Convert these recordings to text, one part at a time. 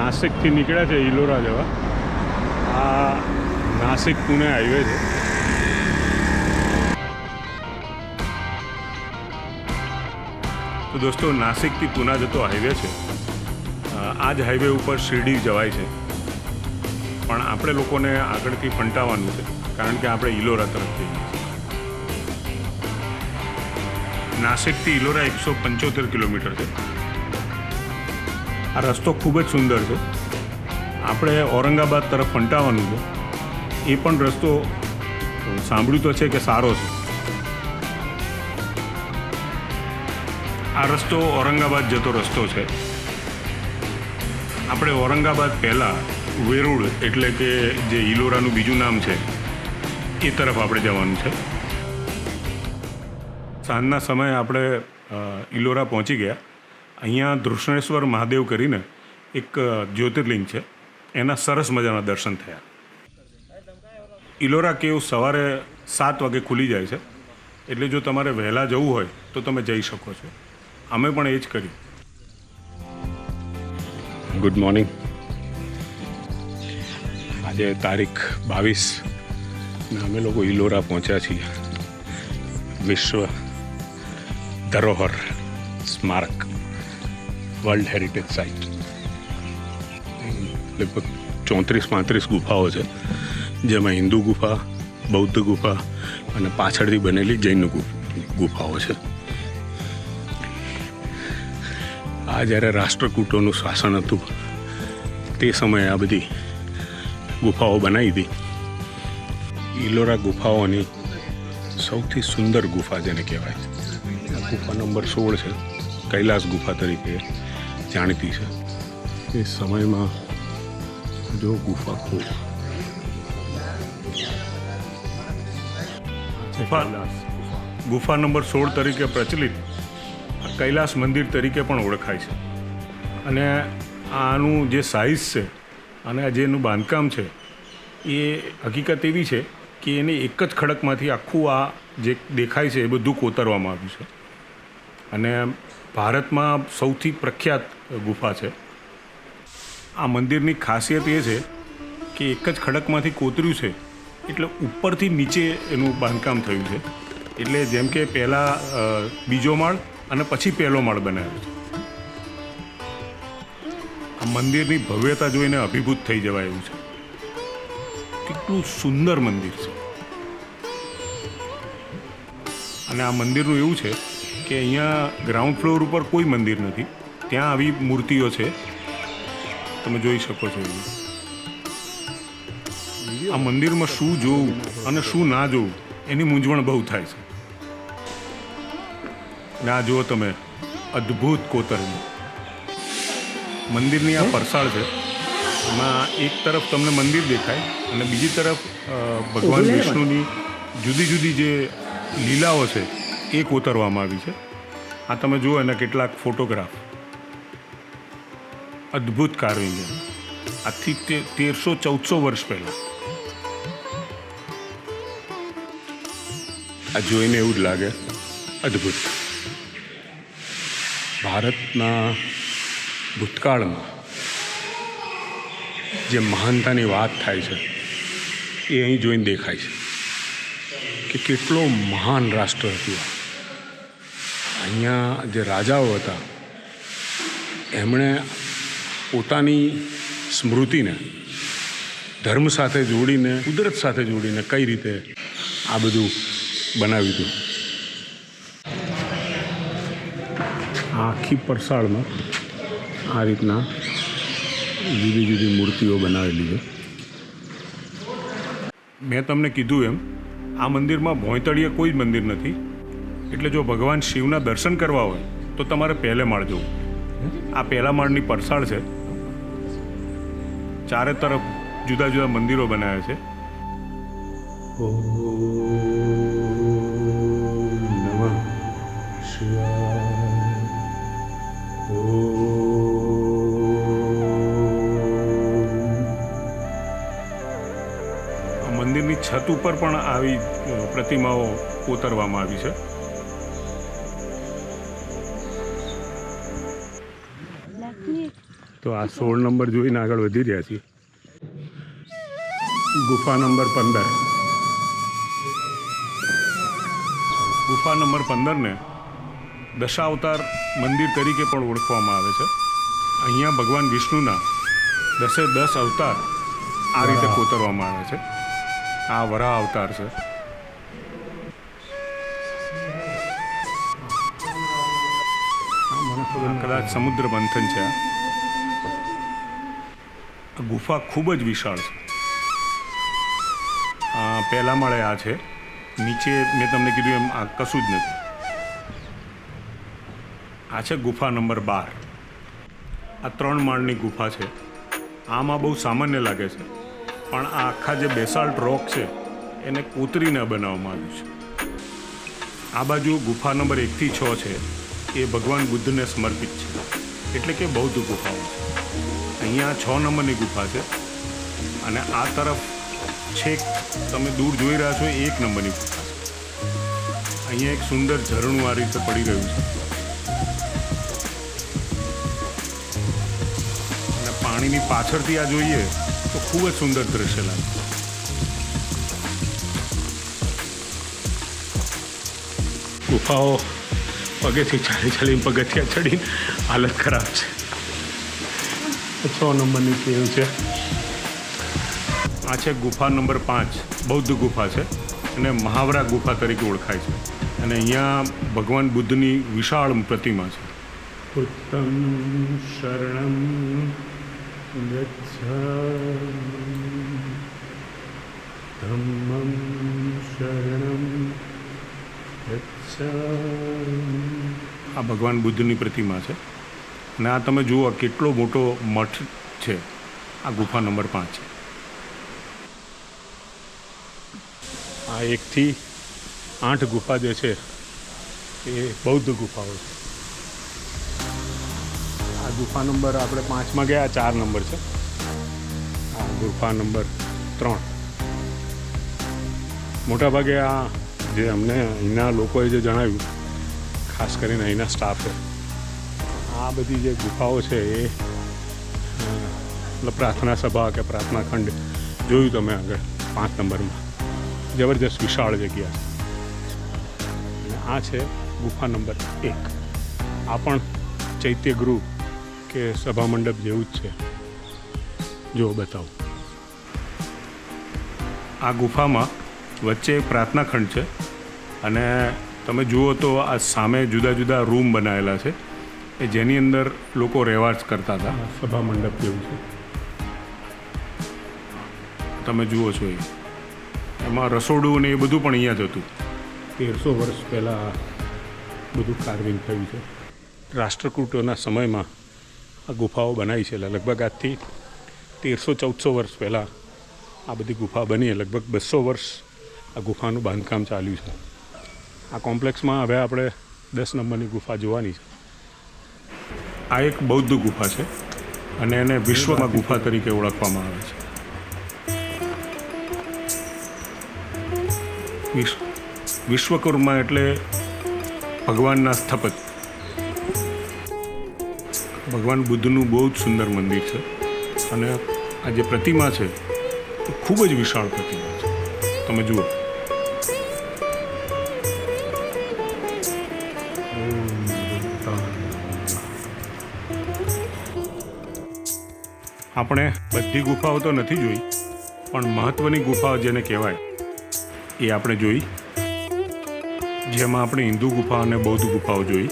નાસિકથી નીકળ્યા છે ઇલોરા જવા. આ નાસિક પુણે હાઈવે છે. તો દોસ્તો, નાસિકથી પૂના જતો હાઈવે છે. આ જ હાઈવે ઉપર શિરડી જવાય છે, પણ આપણે લોકોને આગળથી ફંટાવાનું છે કારણ કે આપણે ઇલોરા તરફ જઈએ છીએ. નાસિકથી ઇલોરા 175 કિલોમીટર છે. આ રસ્તો ખૂબ જ સુંદર છે. આપણે ઔરંગાબાદ તરફ ફંટાવાનું છે. એ પણ રસ્તો સાંભળ્યું તો છે કે સારો છે. આ રસ્તો ઔરંગાબાદ જતો રસ્તો છે. આપણે ઔરંગાબાદ પહેલાં વેરુળ એટલે કે જે ઇલોરાનું બીજું નામ છે એ તરફ આપણે જવાનું છે. સાંજના સમયે આપણે ઇલોરા પહોંચી ગયા. અહીંયા ધૃષ્ણેશ્વર મહાદેવ કરીને એક જ્યોતિર્લિંગ છે, એના સરસ મજાના દર્શન થયા. ઇલોરા કેવ સવારે 7 વાગે ખુલી જાય છે, એટલે જો તમારે વહેલા જવું હોય તો તમે જઈ શકો છો. અમે પણ એ જ કર્યું. Good morning. આજે તારીખ 22 ને અમે લોકો ઇલોરા પહોંચ્યા છીએ. વિશ્વ ધરોહર સ્મારક, વર્લ્ડ હેરિટેજ સાઇટ. લગભગ 34-35 ગુફાઓ છે, જેમાં હિન્દુ ગુફા, બૌદ્ધ ગુફા અને પાછળથી બનેલી જૈન ગુફાઓ છે. આ જ્યારે રાષ્ટ્રકૂટોનું શાસન હતું તે સમયે આ બધી ગુફાઓ બનાવી હતી. ઇલોરા ગુફાઓની સૌથી સુંદર ગુફા જેને કહેવાય છે, ગુફા નંબર 16 છે. કૈલાસ ગુફા તરીકે જાણીતી છે. એ સમયમાં જો ગુફા ગુફા નંબર 16 તરીકે પ્રચલિત કૈલાસ મંદિર તરીકે પણ ઓળખાય છે. અને આનું જે સાઇઝ છે અને જેનું બાંધકામ છે એ હકીકત એવી છે કે એને એક જ ખડકમાંથી આખું આ જે દેખાય છે એ બધું કોતરવામાં આવ્યું છે. અને ભારતમાં સૌથી પ્રખ્યાત ગુફા છે. આ મંદિરની ખાસિયત એ છે કે એક જ ખડકમાંથી કોતર્યું છે, એટલે ઉપરથી નીચે એનું બાંધકામ થયું છે. એટલે જેમ કે પહેલાં બીજો માળ અને પછી પહેલો માળ બનાવ્યો છે. આ મંદિરની ભવ્યતા જોઈને અભિભૂત થઈ જવાય એવું છે. કેટલું સુંદર મંદિર છે. અને આ મંદિરનું એવું છે કે અહીંયા ગ્રાઉન્ડ ફ્લોર ઉપર કોઈ મંદિર નથી. ત્યાં આવી મૂર્તિઓ છે, તમે જોઈ શકો છો. આ મંદિરમાં શું જોવું અને શું ના જોવું એની મૂંઝવણ બહુ થાય છે. ને આ જુઓ તમે, અદ્ભુત કોતરણી. મંદિરની આ પરસાળ છે. એમાં એક તરફ તમને મંદિર દેખાય અને બીજી તરફ ભગવાન વિષ્ણુની જુદી જુદી જે લીલાઓ છે એ કોતરવામાં આવી છે. આ તમે જુઓ એના કેટલાક ફોટોગ્રાફ. અદ્ભુત કાર્વિંગ છે. આજથી 1300-1400 વર્ષ પહેલાં. આ જોઈને એવું જ લાગે અદ્ભુત. ભારતના ભૂતકાળમાં જે મહાનતાની વાત થાય છે એ અહીં જોઈને દેખાય છે કે કેટલો મહાન રાષ્ટ્ર હતું. અહીંયા જે રાજાઓ હતા એમણે પોતાની સ્મૃતિને ધર્મ સાથે જોડીને, કુદરત સાથે જોડીને કઈ રીતે આ બધું બનાવ્યું હતું. આખી પરસાળમાં આ રીતના જુદી જુદી મૂર્તિઓ બનાવેલી છે. મેં તમને કીધું એમ આ મંદિરમાં ભોંયતળિયે કોઈ જ મંદિર નથી. એટલે જો ભગવાન શિવના દર્શન કરવા હોય તો તમારે પહેલે માળ જવું. આ પહેલા માળની પરસાળ છે. ચારે તરફ જુદા જુદા મંદિરો બનાવ્યા છે. મંદિરની છત ઉપર પણ આવી પ્રતિમાઓ કોતરવામાં આવી છે. તો આ 16 નંબર જોઈને આગળ વધી રહ્યા છીએ. ગુફા નંબર 15. ગુફા નંબર 15 ને દશાવતાર મંદિર તરીકે પણ ઓળખવામાં આવે છે. અહીંયા ભગવાન વિષ્ણુના 10 અવતાર આ રીતે કોતરવામાં આવે છે. આ વરાહ અવતાર છે. કદાચ સમુદ્ર મંથન છે. આ ગુફા ખૂબ જ વિશાળ છે. પહેલા માળે આ છે, નીચે મેં તમને કીધું એમ આ કશું જ નથી. આ છે ગુફા નંબર 12. આ 3 માળની ગુફા છે. આમાં બહુ સામાન્ય લાગે છે, પણ આ આખા જે બેસાલ્ટ રોક છે એને કોતરીને બનાવવામાં આવ્યું છે. આ બાજુ ગુફા નંબર 1 થી 6 છે, એ ભગવાન બુદ્ધને સમર્પિત છે, એટલે કે બૌદ્ધ ગુફાઓ છે. અહીંયા 6 નંબરની ગુફા છે, અને આ તરફ છેક તમે દૂર જોઈ રહ્યા છો 1 નંબરની ગુફા છે. અહીંયા એક સુંદર ઝરણું આ રીતે પડી રહ્યું છે, અને પાણીની પાછળથી આ જોઈએ તો ખૂબ જ સુંદર દ્રશ્ય લાગે. ગુફાઓ પગેથી ચાલી પગથિયા ચડીને હાલત ખરાબ છે. 6 નંબરની કેવ છે. આ છે ગુફા નંબર 5, બૌદ્ધ ગુફા છે, અને મહાવરા ગુફા તરીકે ઓળખાય છે. અને અહીંયા ભગવાન બુદ્ધની વિશાળ પ્રતિમા છે. ઉત્તમ શરણમ ગચ્છામિ ધમ્મમ શરણમ ગચ્છામિ. આ ભગવાન બુદ્ધની પ્રતિમા છે, અને આ તમે જુઓ કેટલો મોટો મઠ છે. આ ગુફા નંબર 5 છે. આ 1 થી 8 ગુફા જે છે એ બૌદ્ધ ગુફાઓ છે. આ ગુફા નંબર આપણે 5માં ગયા, 4 નંબર છે. આ ગુફા નંબર 3. મોટાભાગે આ જે અમને અહીંના લોકોએ જે જણાવ્યું, ખાસ કરીને અહીંના સ્ટાફે, આ બધી જે ગુફાઓ છે એ મતલબ પ્રાર્થના સભા કે પ્રાર્થના ખંડ જોયું તમે આગળ 5 નંબરમાં. જબરજસ્ત વિશાળ જગ્યા છે. અને આ છે ગુફા નંબર 1. આ પણ ચૈત્ય ગૃહ કે સભા મંડપ જેવું જ છે. જો બતાવું, આ ગુફામાં વચ્ચે પ્રાર્થના ખંડ છે, અને તમે જુઓ તો આ સામે જુદા જુદા રૂમ બનાવેલા છે, એ જેની અંદર લોકો રહેવાસ કરતા હતા. સભા મંડપ જેવું છે, તમે જુઓ છો. એમાં રસોડું ને એ બધું પણ અહીંયા જ હતું. 1300 વર્ષ પહેલાં બધું કાર્વિંગ થયું છે. રાષ્ટ્રકૂટોના સમયમાં આ ગુફાઓ બનાવી છે. લગભગ આજથી 1300-1400 વર્ષ પહેલાં આ બધી ગુફા બની. લગભગ 200 વર્ષ આ ગુફાનું બાંધકામ ચાલ્યું છે. આ કોમ્પ્લેક્સમાં હવે આપણે 10 નંબરની ગુફા જોવાની છે. આ એક બૌદ્ધ ગુફા છે, અને એને વિશ્વમાં ગુફા તરીકે ઓળખવામાં આવે છે. વિશ્વકર્મા એટલે ભગવાનના સ્થપત. ભગવાન બુદ્ધનું બહુ જ સુંદર મંદિર છે, અને આ જે પ્રતિમા છે એ ખૂબ જ વિશાળ પ્રતિમા છે. તમે જુઓ, આપણે બધી ગુફાઓ તો નથી જોઈ, પણ મહત્ત્વની ગુફાઓ જેને કહેવાય એ આપણે જોઈ. જેમાં આપણે હિન્દુ ગુફા અને બૌદ્ધ ગુફાઓ જોઈ.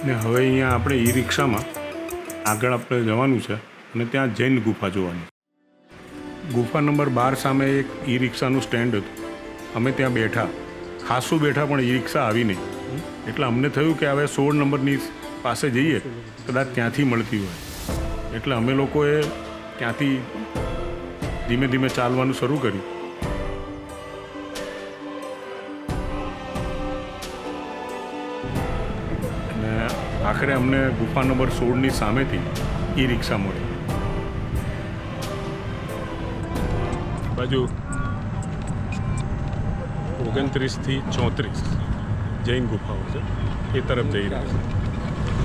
ને હવે અહીંયા આપણે ઈ રિક્ષામાં આગળ આપણે જવાનું છે, અને ત્યાં જૈન ગુફા જોવાની. ગુફા નંબર 12 સામે એક ઈ રિક્ષાનું સ્ટેન્ડ હતું. અમે ત્યાં બેઠા, ખાસું બેઠા, પણ ઈ રિક્ષા આવી નહીં. એટલે અમને થયું કે હવે 16 નંબરની પાસે જઈએ, કદાચ ત્યાંથી મળતી હોય. એટલે અમે લોકોએ ત્યાંથી ધીમે ધીમે ચાલવાનું શરૂ કર્યું. અને આખરે અમને ગુફા નંબર 16ની સામેથી ઈ રિક્ષા મળી. બાજુ 29 થી 34 જૈન ગુફાઓ છે, એ તરફ જઈ રહ્યા છે.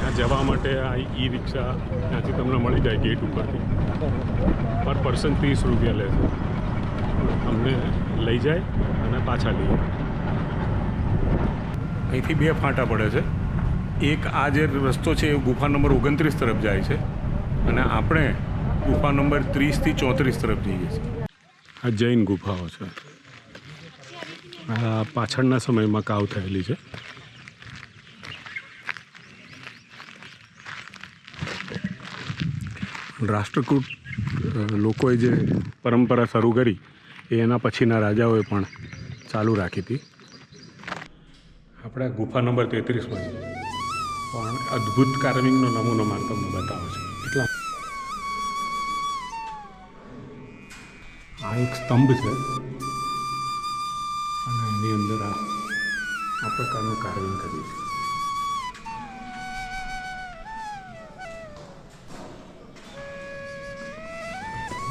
ત્યાં જવા માટે આ ઈ રિક્ષા ત્યાંથી તમને મળી જાય ગેટ ઉપરથી. પર પર્સન 30 રૂપિયા લે છે. અમને લઈ જાય અને પાછા લઈએ. અહીંથી 2 ફાંટા પડે છે. એક આ જે રસ્તો છે એ ગુફા નંબર 29 તરફ જાય છે અને આપણે ગુફા નંબર 30 થી 34 તરફ જઈએ છીએ. આ જૈન ગુફાઓ છે. આ પાછળના સમયમાં કાવ થયેલી છે. રાષ્ટ્રકૂટ લોકોએ જે પરંપરા શરૂ કરી એ એના પછીના રાજાઓએ પણ ચાલુ રાખી હતી. આપણે ગુફા નંબર 33માં પણ અદ્ભુત કાર્વિંગનો નમૂનો મારે તમને બતાવે છે. એટલા આ એક સ્તંભ છે અને એની અંદર આ પ્રકારનું કાર્વિંગ કર્યું છે.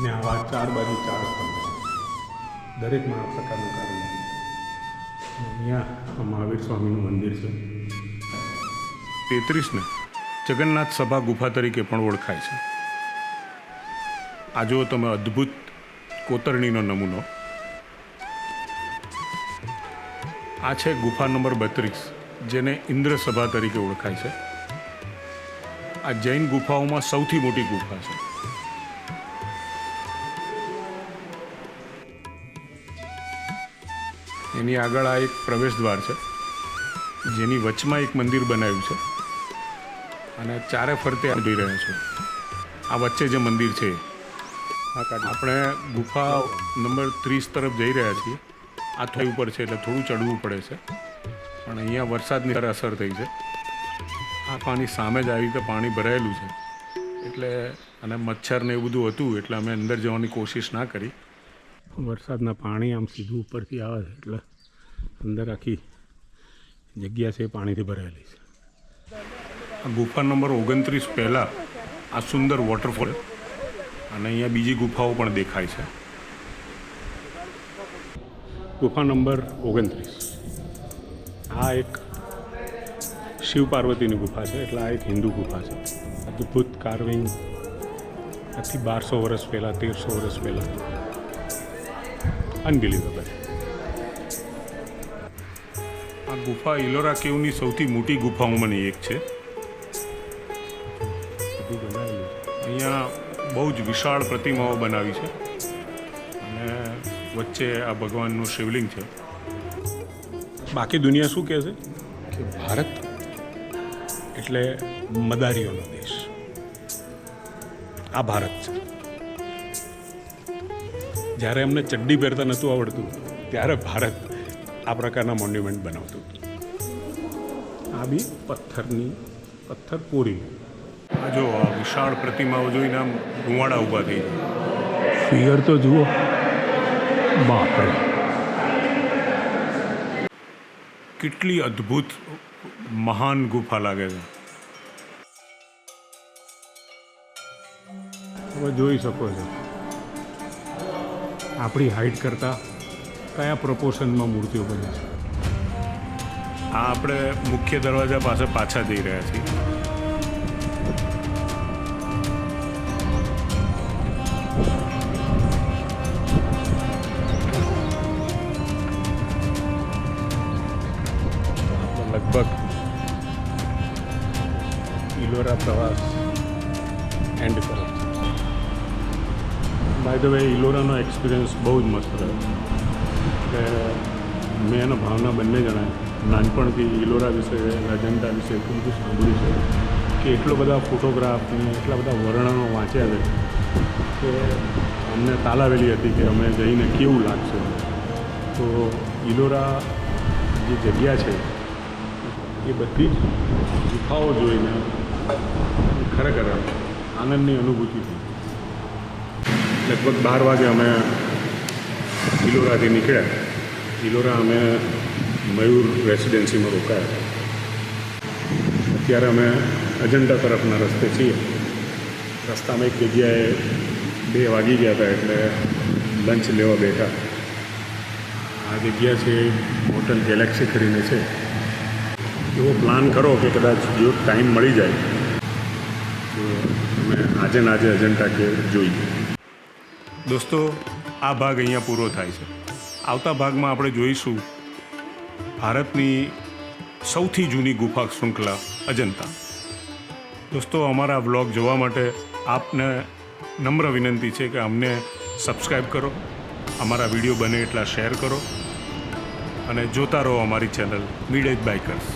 ને આવા 4 બાજુ 4 સ્તંભ છે. દરેકમાં આ પ્રકારનું કાર્વિંગ. અહીંયા મહાવીર સ્વામીનું મંદિર છે. 33ને જગન્નાથ સભા ગુફા તરીકે પણ ઓળખાય છે. આ જો તમે અદ્ભુત કોતરણીનો નમૂનો. આ છે ગુફા નંબર 32 જેને ઇન્દ્ર સભા તરીકે ઓળખાય છે. આ જૈન ગુફાઓમાં સૌથી મોટી ગુફા છે. એની આગળ આ એક પ્રવેશ દ્વાર છે જેની વચમાં એક મંદિર બનાવ્યું છે અને ચારે ફરતે જોઈ રહ્યા છો. આ વચ્ચે જે મંદિર છે આપણે ગુફા નંબર 30 તરફ જઈ રહ્યા છીએ. આ થઈ ઉપર છે એટલે થોડું ચડવું પડે છે પણ અહીંયા વરસાદની અસર થઈ છે. આ પાણી સામે જ આવી રીતે પાણી ભરાયેલું છે એટલે અને મચ્છર ને એવું બધું હતું એટલે અમે અંદર જવાની કોશિશ ના કરી. વરસાદના પાણી આમ સીધું ઉપરથી આવે છે એટલે અંદર આખી જગ્યા છે પાણીથી ભરાયેલી છે. આ ગુફા નંબર 29 પહેલાં આ સુંદર વોટરફોલ અને અહીંયા બીજી ગુફાઓ પણ દેખાય છે. ગુફા નંબર 29 આ એક શિવ પાર્વતીની ગુફા છે એટલે આ એક હિન્દુ ગુફા છે. અદ્ભુત કાર્વિંગ આજથી 1200 વર્ષ પહેલાં 1300 વર્ષ પહેલાં. અનબિલીવેબલ. આ ગુફા ઇલોરા કેવની સૌથી મોટી ગુફાઓમાંની એક છે. અહીંયા બહુ જ વિશાળ પ્રતિમાઓ બનાવી છે અને વચ્ચે આ ભગવાનનું શિવલિંગ છે. બાકી દુનિયા શું કહે છે કે ભારત એટલે મદારીઓનો દેશ. આ ભારત છે. જ્યારે એમને ચડ્ડી પહેરતા નહોતું આવડતું ત્યારે ભારત આ પ્રકારના મોન્યુમેન્ટ બનાવતું હતું. આ બી પથ્થર કોરી. આ જો આ વિશાળ પ્રતિમાઓ જોઈને આમ રૂવાડા ઊભા થઈ જાય. ફિયર તો જુઓ, બાપરે કેટલી અદ્ભુત મહાન ગુફા લાગે છે. હવે જોઈ શકો છો આપણી હાઇટ કરતાં કયા પ્રપોર્શનમાં મૂર્તિઓ બને છે. આ આપણે મુખ્ય દરવાજા પાસે પાછા જઈ રહ્યા છીએ. લગભગ ઇલોરા પ્રવાસ એન્ડ તરફ. બાય ધ વે ઇલોરાનો એક્સપિરિયન્સ બહુ જ મસ્ત રહ્યો કે મેં અને ભાવના બંને જણાએ નાનપણથી ઇલોરા વિશે અજંટા વિશે એટલું બધું સાંભળ્યું છે કે એટલો બધા ફોટોગ્રાફ અને એટલા બધા વર્ણનો વાંચ્યા છે કે અમને તાલાવેલી હતી કે અમે જઈને કેવું લાગશે. તો ઇલોરા જે જગ્યા છે એ બધી જ ગુફાઓ જોઈને ખરેખર આનંદની અનુભૂતિ થઈ. લગભગ 12 વાગે અમે ઇલોરાથી નીકળ્યા. ઇલોરા અમે મયુર રેસિડેન્સીમાં રોકાયા. અત્યારે અમે અજંટા તરફના રસ્તે છીએ. રસ્તામાં એક જગ્યાએ 2 વાગી ગયા હતા એટલે લંચ લેવા બેઠા. આ જગ્યા છે હોટલ ગેલેક્સી કરીને છે. એવો પ્લાન કરો કે કદાચ જો ટાઈમ મળી જાય તો અમે આજે ને આજે અજંટા કેવ જોઈએ. દોસ્તો, આ ભાગ અહીંયા પૂરો થાય છે. આવતા ભાગમાં આપણે જોઈશું ભારતની સૌથી જૂની ગુફા શૃંખલા અજંતા. દોસ્તો, અમારા વ્લોગ જોવા માટે આપને નમ્ર વિનંતી છે કે અમને સબસ્ક્રાઈબ કરો, અમારા વિડીયો બને એટલા શેર કરો અને જોતા રહો અમારી ચેનલ વિલેજ બાઇકર્સ.